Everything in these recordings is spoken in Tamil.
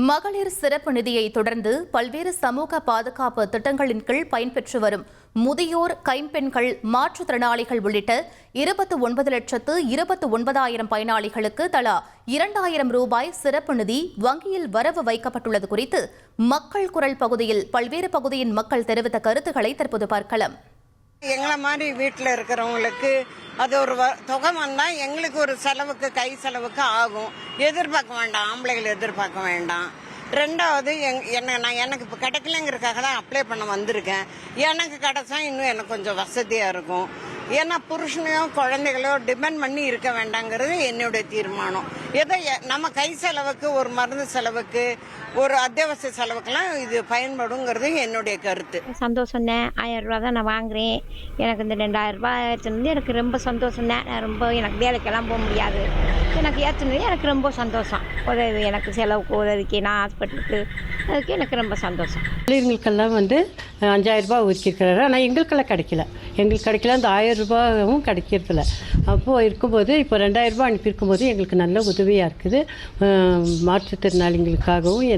மகளிர் சிறப்பு நிதியை தொடர்ந்து பல்வேறு சமூக பாதுகாப்பு திட்டங்களின் கீழ் பயன்பெற்று வரும் முதியோர், கைம்பெண்கள், மாற்றுத்திறனாளிகள் உள்ளிட்ட 29,29,000 பயனாளிகளுக்கு தலா 2,000 ரூபாய் சிறப்பு நிதி வங்கியில் வரவு வைக்கப்பட்டுள்ளது குறித்து மக்கள் குரல் பகுதியில் பல்வேறு பகுதியின் மக்கள் தெரிவித்த கருத்துக்களை தற்போது பார்க்கலாம். எங்களை மாதிரி வீட்டில் இருக்கிறவங்களுக்கு அது ஒரு தொகை வந்தால் எங்களுக்கு ஒரு செலவுக்கு, கை செலவுக்கு ஆகும். எதிர்பார்க்க வேண்டாம், ஆம்பளைகள் எதிர்பார்க்க வேண்டாம். ரெண்டாவது எனக்கு இப்போ கிடைக்கலங்கிறதுக்காக தான் அப்ளை பண்ண வந்திருக்கேன். எனக்கு கிடைச்சா இன்னும் எனக்கு கொஞ்சம் வசதியாக இருக்கும். ஏன்னா புருஷனையோ குழந்தைகளோ டிபெண்ட் பண்ணி இருக்க வேண்டாங்கிறது என்னுடைய தீர்மானம். ஏதோ நம்ம கை செலவுக்கு, ஒரு மருந்து செலவுக்கு, ஒரு அத்தியாவசிய செலவுக்கெல்லாம் இது பயன்படுங்கிறது என்னுடைய கருத்து. சந்தோஷம் தான். 1000 ரூபா தான் நான் வாங்குறேன். எனக்கு இந்த 2000 ரூபாய் ஏற்றினது எனக்கு ரொம்ப சந்தோஷம் தான். எனக்கு வேலைக்கெல்லாம் போக முடியாது. எனக்கு ஏற்றினது எனக்கு ரொம்ப சந்தோஷம். உதவி, எனக்கு செலவுக்கு உதவிக்கு, நான் ஹாஸ்பிட்டலுக்கு, அதுக்கு எனக்கு ரொம்ப சந்தோஷம். பிள்ளைங்களுக்கெல்லாம் 5000 ரூபாய் ஒதுக்கியிருக்கிறாரு. ஆனால் எங்களுக்கெல்லாம் கிடைக்கல. எங்களுக்கு கிடைக்கல. அந்த 1000 ரூபாயும் கிடைக்கிறதில்ல. அப்போது இருக்கும்போது இப்போ 2000 ரூபாய் அனுப்பியிருக்கும்போது எங்களுக்கு நல்ல உதவியாக இருக்குது. மாற்றுத்திறனாளிகளுக்காகவும்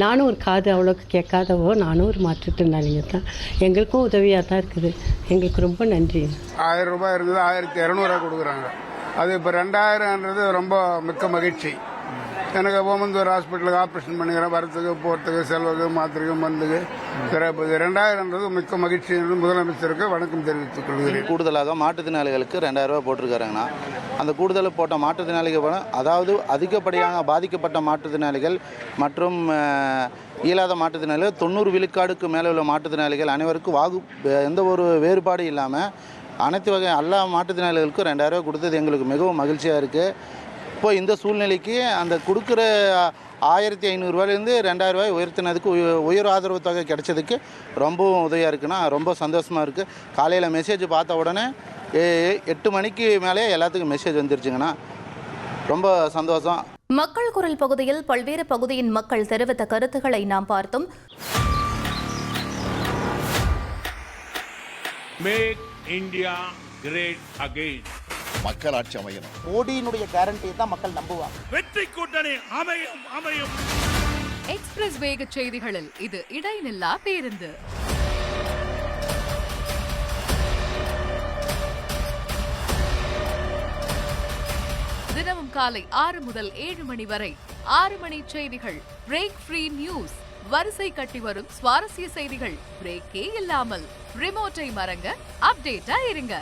நானும் ஒரு காது அவ்வளோக்கு கேட்காதவோ, நானும் ஒரு மாற்றுத்திறனாளிங்க தான். எங்களுக்கும் உதவியாக தான் இருக்குது. எங்களுக்கு ரொம்ப நன்றி. 1000 ரூபாய் இருக்குது, 1200 கொடுக்குறாங்க. அது இப்போ 2000ன்றது ரொம்ப மிக்க மகிழ்ச்சி. எனக்கு போகும்போது ஒரு ஹாஸ்பிட்டலுக்கு ஆப்ரேஷன் பண்ணிக்கிறேன், வரத்துக்கு, போகிறதுக்கு, செலவுக்கு, மாத்திரைக்கு, மருந்துக்கு சிறப்பு. 2000ன்றது மிக்க மகிழ்ச்சி என்று முதலமைச்சருக்கு வணக்கம் தெரிவித்துக் கொள்கிறேன். கூடுதலாக மாற்றுத்திறனாளிகளுக்கு 2000 ரூபாய் போட்டிருக்காருங்கன்னா, அந்த கூடுதல் போட்ட மாற்றுத்திறனாளிகள், அதாவது அதிகப்படியாக பாதிக்கப்பட்ட மாற்றுத்திறனாளிகள் மற்றும் இயலாத மாற்றுத்திறனாளிகள், 90 விழுக்காடுக்கு மேலே உள்ள மாற்றுத்திறனாளிகள் அனைவருக்கும் எந்த ஒரு வேறுபாடு இல்லாமல் அனைத்து வகை எல்லா மாற்றுத்திறனாளிகளுக்கும் 2000 ரூபாய் கொடுத்தது எங்களுக்கு மிகவும் மகிழ்ச்சியாக இருக்குது. இப்போ இந்த சூழ்நிலைக்கு அந்த கொடுக்குற 1500 ரூபாயிலேருந்து 2000 ரூபாய் உயர்த்தினதுக்கு, உயர் ஆதரவு தொகை கிடைச்சதுக்கு ரொம்பவும் உதவியாக இருக்குன்னா ரொம்ப சந்தோஷமாக இருக்குது. காலையில் மெசேஜ் பார்த்த உடனே 8 மணிக்கு மேலே எல்லாத்துக்கும் மெசேஜ் வந்துருச்சுங்கன்னா ரொம்ப சந்தோஷம். மக்கள் குரல் பகுதியில் பல்வேறு பகுதியின் மக்கள் தெரிவித்த கருத்துக்களை நாம் பார்த்தோம். Make India great again. மக்கள் ஆட்சி அமையணும். மோடியினுடைய கேரண்டியை தான் மக்கள் நம்புவாங்க. வெற்றி கூட்டணி அமையும். எக்ஸ்பிரஸ் வேக செய்திகளில் இது இடைநில்லா பேருந்து. தினமும் காலை 6 முதல் 7 மணி வரை 6 மணி செய்திகள். Break free news. வரிசை கட்டி வரும் சுவாரஸ்ய செய்திகள் பிரேக்கே இல்லாமல். ரிமோட்டை மறங்க, அப்டேட்டா இருங்க.